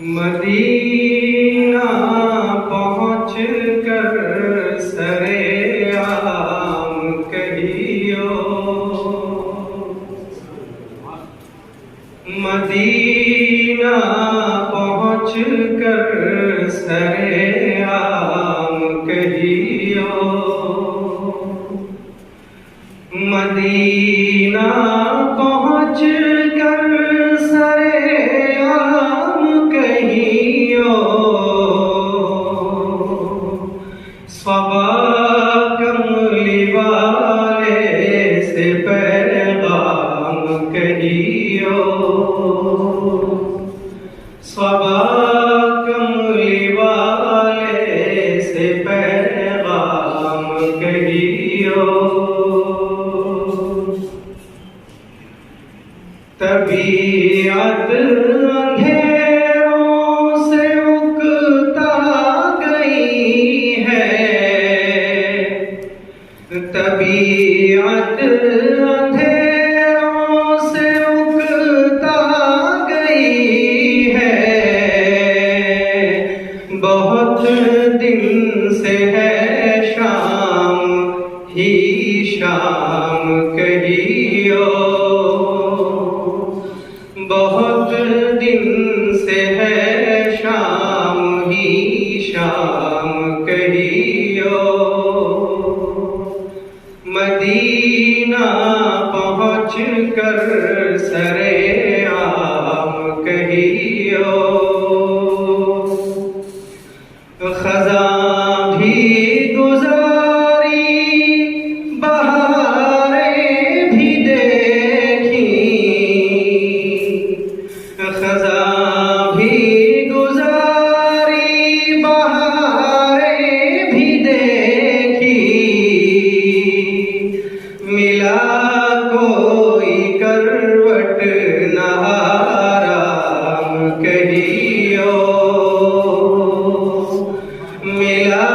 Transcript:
Medina पहुँच कर सरे आम कहियो, मदीना पहुँच कर सरे आम कहियो, मदीना पहुँच कर सरे आम कहियो, स्वबा कमली वाले से पैगाम कहियो, स्वबा कमली वाले से पैगाम कहियो। तबीयत अंधेरों से उकता गई है, तबीयत अंधेरों से उकता गई है, बहुत दिन से है शाम ही शाम कहियो, बहुत दिन से है शाम ही शाम कहियो, मदीना पहुँच कर सरे आम कहियो। खज़ां भी गुज़ारी, बहारें भी देखी, खज़ां भी गुज़ारी, बहारें भी देखी, मिला कोई करवट न आराम कहियो, मिला